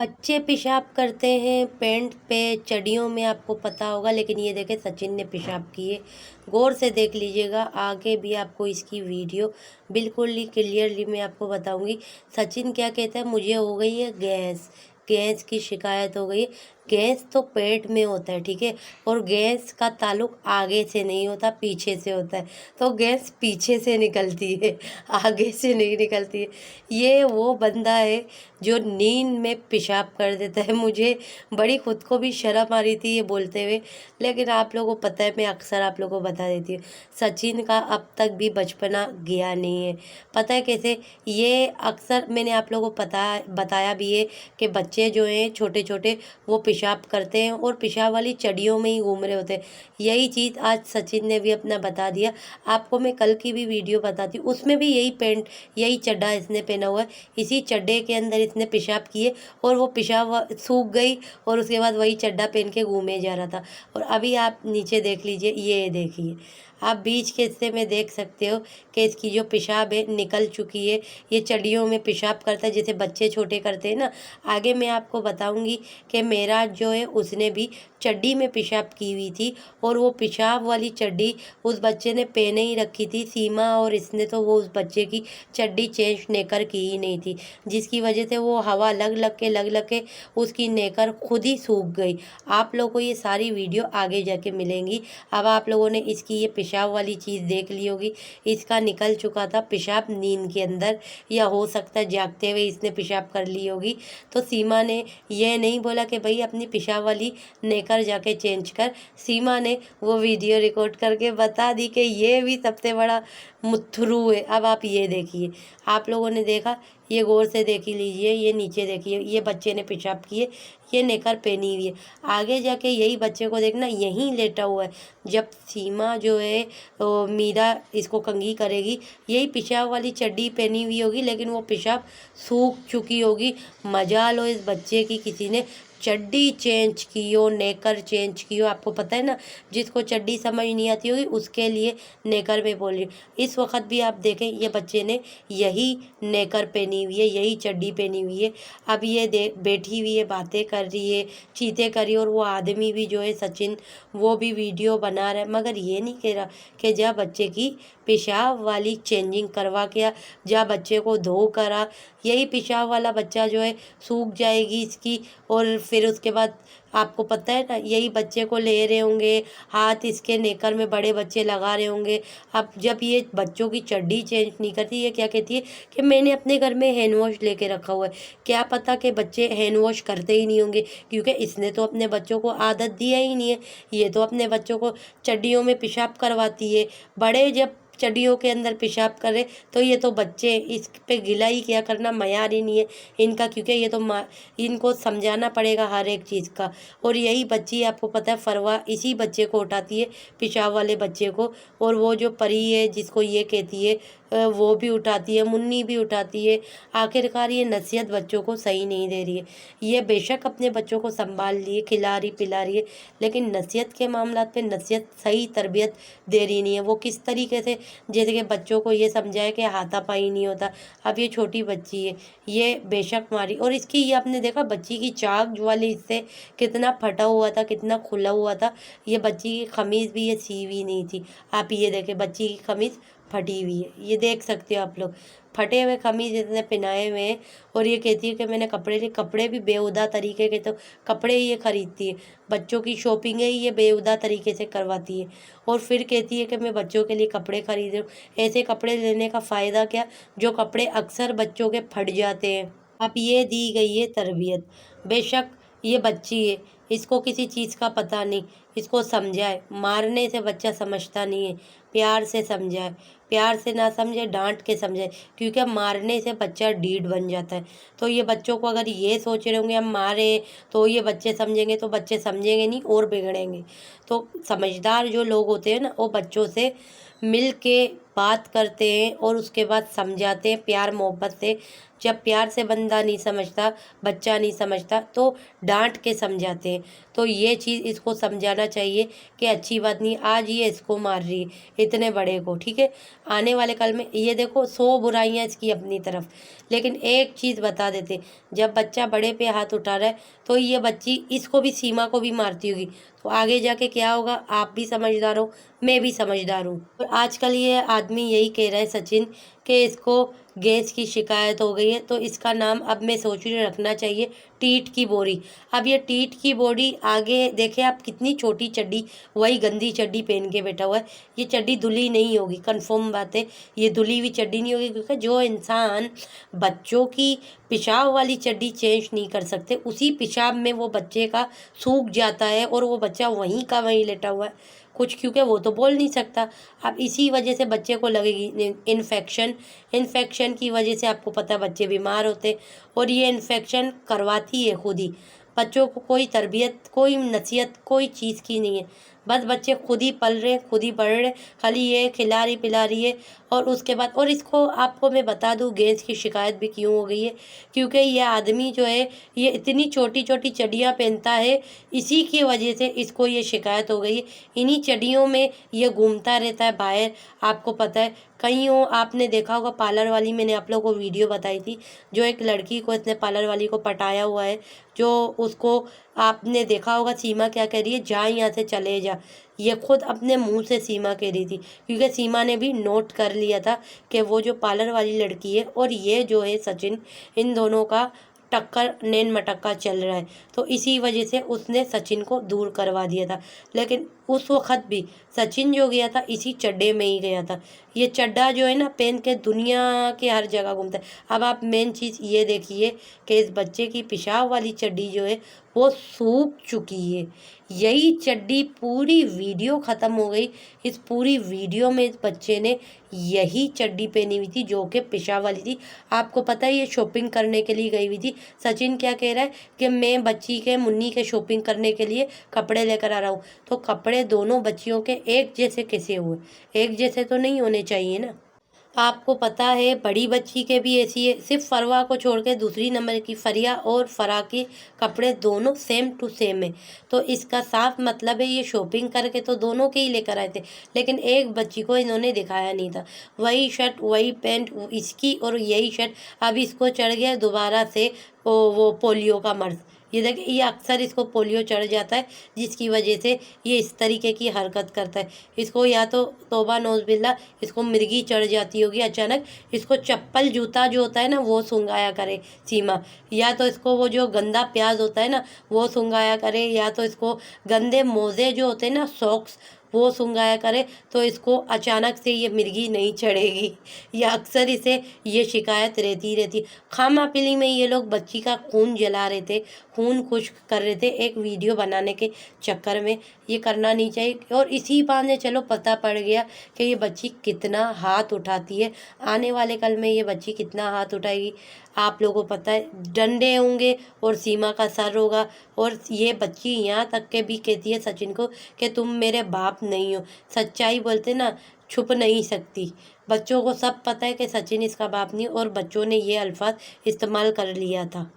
बच्चे पेशाब करते हैं पैंट पे, चड्डियों में, आपको पता होगा। लेकिन ये देखें, सचिन ने पेशाब किए। गौर से देख लीजिएगा, आगे भी आपको इसकी वीडियो बिल्कुल ही क्लियरली मैं आपको बताऊंगी। सचिन क्या कहता है, मुझे हो गई है गैस, गैस की शिकायत हो गई है। गैस तो पेट में होता है, ठीक है, और गैस का ताल्लुक आगे से नहीं होता, पीछे से होता है। तो गैस पीछे से निकलती है, आगे से नहीं निकलती है। ये वो बंदा है जो नींद में पेशाब कर देता है। मुझे बड़ी खुद को भी शर्म आ रही थी ये बोलते हुए, लेकिन आप लोगों को पता है, मैं अक्सर आप लोगों को बता देती हूँ, सचिन का अब तक भी बचपना गया नहीं है। पता है कैसे? ये अक्सर मैंने आप लोगों को बताया भी है कि बच्चे जो हैं छोटे छोटे, वो पेशाब करते हैं और पेशाब वाली चड्डियों में ही घूम रहे होते हैं। यही चीज़ आज सचिन ने भी अपना बता दिया। आपको मैं कल की भी वीडियो बताती हूँ, उसमें भी यही पैंट, यही चड्डा इसने पहना हुआ है। इसी चड्डे के अंदर इसने पेशाब किए और वो पेशाब सूख गई, और उसके बाद वही चड्डा पहन के घूमे जा रहा था। और अभी आप नीचे देख लीजिए, ये देखिए, आप बीच के हिस्से में देख सकते हो कि इसकी जो पेशाब है निकल चुकी है। ये चड्डियों में पेशाब करता है जैसे बच्चे छोटे करते हैं ना। आगे मैं आपको बताऊंगी कि मेरा जो है उसने भी चड्डी में पेशाब की हुई थी, और वो पेशाब वाली चड्डी उस बच्चे ने पहने ही रखी थी, सीमा और इसने, तो वो उस बच्चे की चड्डी चेंज नेकर की ही नहीं थी, जिसकी वजह से वो हवा लग लग के उसकी नेकर खुद ही सूख गई। आप लोगों को ये सारी वीडियो आगे जाके मिलेंगी। अब आप लोगों ने इसकी ये पेशाब वाली चीज़ देख ली होगी। इसका निकल चुका था पेशाब नींद के अंदर, या हो सकता है जागते हुए इसने पेशाब कर ली होगी। तो सीमा ने यह नहीं बोला कि भाई अपनी पेशाब वाली नेकर जाके चेंज कर। सीमा ने वो वीडियो रिकॉर्ड करके बता दी कि ये भी सबसे बड़ा मुथरू है। अब आप ये देखिए, आप लोगों ने देखा, ये गौर से देख ही लीजिए, ये नीचे देखिए, ये बच्चे ने पेशाब किए, ये नेकर पहनी हुई है। आगे जाके यही बच्चे को देखना, यहीं लेटा हुआ है। जब सीमा जो है मीरा इसको कंघी करेगी, यही पेशाब वाली चड्डी पहनी हुई होगी, लेकिन वो पेशाब सूख चुकी होगी। मजा लो इस बच्चे की, किसी ने चड्डी चेंज की हो, नेकर चेंज की हो। आपको पता है ना, जिसको चड्डी समझ नहीं आती होगी उसके लिए नेकर में बोल रही हूँ। इस वक्त भी आप देखें, ये बच्चे ने यही नेकर पहनी हुई है, यही चड्डी पहनी हुई है। अब ये बैठी हुई है, बातें कर रही है, चीतें कर रही है, और वो आदमी भी जो है सचिन, वो भी वीडियो बना रहा है, मगर ये नहीं कह रहा कि जा बच्चे की पेशाब वाली चेंजिंग करवा के, जा बच्चे को धो करा। यही पेशाब वाला बच्चा जो है सूख जाएगी इसकी, और फिर उसके बाद आपको पता है ना, यही बच्चे को ले रहे होंगे, हाथ इसके नेकर में बड़े बच्चे लगा रहे होंगे। अब जब ये बच्चों की चड्डी चेंज नहीं करती, ये क्या कहती है कि मैंने अपने घर में हैंड वॉश लेके रखा हुआ है। क्या पता कि बच्चे हैंड वॉश करते ही नहीं होंगे, क्योंकि इसने तो अपने बच्चों को आदत दिया ही नहीं है। ये तो अपने बच्चों को चड्डियों में पेशाब करवाती है। बड़े जब चड्डियों के अंदर पेशाब करे तो ये तो बच्चे, इस पे गिला ही क्या करना, मयार ही नहीं है इनका, क्योंकि ये तो इनको समझाना पड़ेगा हर एक चीज़ का। और यही बच्ची, आपको पता है, फरवा इसी बच्चे को उठाती है, पेशाब वाले बच्चे को। और वो जो परी है जिसको ये कहती है, वो भी उठाती है, मुन्नी भी उठाती है। आखिरकार ये नसीहत बच्चों को सही नहीं दे रही है। ये बेशक अपने बच्चों को संभाल लिए, खिला रही पिला रही है, लेकिन नसीहत के मामला पे नसीहत, सही तरबियत दे रही नहीं है। वो किस तरीके से, जैसे कि बच्चों को ये समझाए कि हाथापाई नहीं होता। अब ये छोटी बच्ची है, ये बेशक मारी, और इसकी, ये आपने देखा बच्ची की चाक वाले हिस्से कितना फटा हुआ था, कितना खुला हुआ था। ये बच्ची की खमीज़ भी ये सी हुई नहीं थी। आप ये देखें, बच्ची की खमीज़ फटी हुई है, ये देख सकते हो आप लोग, फटे हुए खमीज इतने पहनाए हुए हैं। और ये कहती है कि मैंने कपड़े लिए, कपड़े भी बेहुदा तरीके के, तो कपड़े ही ये खरीदती है, बच्चों की शॉपिंग है ये बेहुदा तरीके से करवाती है। और फिर कहती है कि मैं बच्चों के लिए कपड़े खरीद रही हूँ। ऐसे कपड़े लेने का फ़ायदा क्या, जो कपड़े अक्सर बच्चों के फट जाते हैं। अब ये दी गई है तरबियत। बेशक ये बच्ची है, इसको किसी चीज़ का पता नहीं, इसको समझाए। मारने से बच्चा समझता नहीं है, प्यार से समझाए। प्यार से ना समझे, डांट के समझाए, क्योंकि मारने से बच्चा ढीठ बन जाता है। तो ये बच्चों को अगर ये सोच रहे होंगे हम मारें तो ये बच्चे समझेंगे, तो बच्चे समझेंगे नहीं और बिगड़ेंगे। तो समझदार जो लोग होते हैं ना, वो बच्चों से मिल के बात करते हैं और उसके बाद समझाते हैं प्यार मोहब्बत से। जब प्यार से बंदा नहीं समझता, बच्चा नहीं समझता, तो डांट के समझाते हैं। तो ये चीज़ इसको समझाना चाहिए कि अच्छी बात नहीं, आज ये इसको मार रही है इतने बड़े को, ठीक है। आने वाले कल में ये देखो 100 बुराइयां इसकी अपनी तरफ, लेकिन एक चीज़ बता देते, जब बच्चा बड़े पे हाथ उठा रहा है तो ये बच्ची इसको भी, सीमा को भी मारती होगी, तो आगे जाके क्या होगा, आप भी समझदार हो, मैं भी समझदार हूँ। और आजकल ये आदमी यही कह रहा है सचिन, कि इसको गैस की शिकायत हो गई है, तो इसका नाम अब मैं सोच रही हूँ रखना चाहिए टीट की बोरी। अब ये टीट की बोरी, आगे देखे आप कितनी छोटी चड्डी, वही गंदी चड्डी पहन के बैठा हुआ है। ये चड्डी धुली नहीं होगी, कन्फर्म बात है, ये धुली हुई चड्डी नहीं होगी, क्योंकि जो इंसान बच्चों की पेशाब वाली चड्डी चेंज नहीं कर सकते, उसी पेशाब में वो बच्चे का सूख जाता है और वो बच्चा वहीं का वहीं लेटा हुआ है कुछ, क्योंकि वो तो बोल नहीं सकता। अब इसी वजह से बच्चे को लगेगी इन्फेक्शन की वजह से आपको पता है बच्चे बीमार होते, और ये इन्फेक्शन करवाती है खुद ही। बच्चों को कोई तरबियत, कोई नसीहत, कोई चीज़ की नहीं है, बस बच्चे खुद ही पल रहे, खुद ही बढ़ रहे, खाली ये खिला रही पिला रही है। और उसके बाद, और इसको आपको मैं बता दूं गैस की शिकायत भी क्यों हो गई है, क्योंकि ये आदमी जो है ये इतनी छोटी छोटी चड्डियाँ पहनता है, इसी की वजह से इसको ये शिकायत हो गई है। इन्हीं चड्डियों में ये घूमता रहता है बाहर, आपको पता है। कहीं हो, आपने देखा होगा पार्लर वाली, मैंने आप लोगों को वीडियो बताई थी, जो एक लड़की को इसने पार्लर वाली को पटाया हुआ है, जो उसको आपने देखा होगा सीमा क्या कह रही है, जा यहाँ से चले जा। ये खुद अपने मुंह से सीमा कह रही थी, क्योंकि सीमा ने भी नोट कर लिया था कि वो जो पार्लर वाली लड़की है और ये जो है सचिन, इन दोनों का टक्कर नैन मटक्का चल रहा है, तो इसी वजह से उसने सचिन को दूर करवा दिया था। लेकिन उस वक्त भी सचिन जो गया था इसी चड्डे में ही गया था। ये चड्डा जो है ना पहन के दुनिया के हर जगह घूमता है। अब आप मेन चीज़ ये देखिए कि इस बच्चे की पेशाब वाली चड्डी जो है वो सूख चुकी है। यही चड्डी, पूरी वीडियो ख़त्म हो गई, इस पूरी वीडियो में इस बच्चे ने यही चड्डी पहनी हुई थी जो कि पेशाब वाली थी। आपको पता है ये शॉपिंग करने के लिए गई हुई थी। सचिन क्या कह रहा है कि मैं बच्ची के, मुन्नी के शॉपिंग करने के लिए कपड़े लेकर आ रहा हूँ, तो कपड़े दोनों बच्चियों के एक जैसे कैसे हुए? एक जैसे तो नहीं होने चाहिए ना। आपको पता है बड़ी बच्ची के भी ऐसी है, सिर्फ फरवा को छोड़ के दूसरी नंबर की फरिया और फरा के कपड़े दोनों सेम टू सेम है। तो इसका साफ मतलब है ये शॉपिंग करके तो दोनों के ही लेकर आए थे, लेकिन एक बच्ची को इन्होंने दिखाया नहीं था। वही शर्ट, वही पैंट इसकी, और यही शर्ट अब इसको चढ़ गया दोबारा से वो पोलियो का मर्ज। ये देखिए, ये अक्सर इसको पोलियो चढ़ जाता है, जिसकी वजह से ये इस तरीके की हरकत करता है। इसको या तो तौबा नौज़बिल्ला, इसको मिर्गी चढ़ जाती होगी अचानक, इसको चप्पल जूता जो होता है ना वो सूंघाया करे सीमा, या तो इसको वो जो गंदा प्याज होता है ना वो सूंघाया करे, या तो इसको गंदे मोज़े जो होते हैं ना, सॉक्स, वो सूंघाया करे, तो इसको अचानक से ये मिर्गी नहीं चढ़ेगी। या अक्सर इसे ये शिकायत रहती। खामा पीली में ये लोग बच्ची का खून जला रहे थे, खून खुश्क कर रहे थे एक वीडियो बनाने के चक्कर में। ये करना नहीं चाहिए, और इसी बहाने चलो पता पड़ गया कि ये बच्ची कितना हाथ उठाती है। आने वाले कल में ये बच्ची कितना हाथ उठाएगी आप लोगों को पता है, डंडे होंगे और सीमा का सर होगा। और ये बच्ची यहाँ तक के भी कहती है सचिन को कि तुम मेरे बाप नहीं हो। सच्चाई बोलते ना छुप नहीं सकती। बच्चों को सब पता है कि सचिन इसका बाप नहीं, और बच्चों ने ये अल्फाज इस्तेमाल कर लिया था।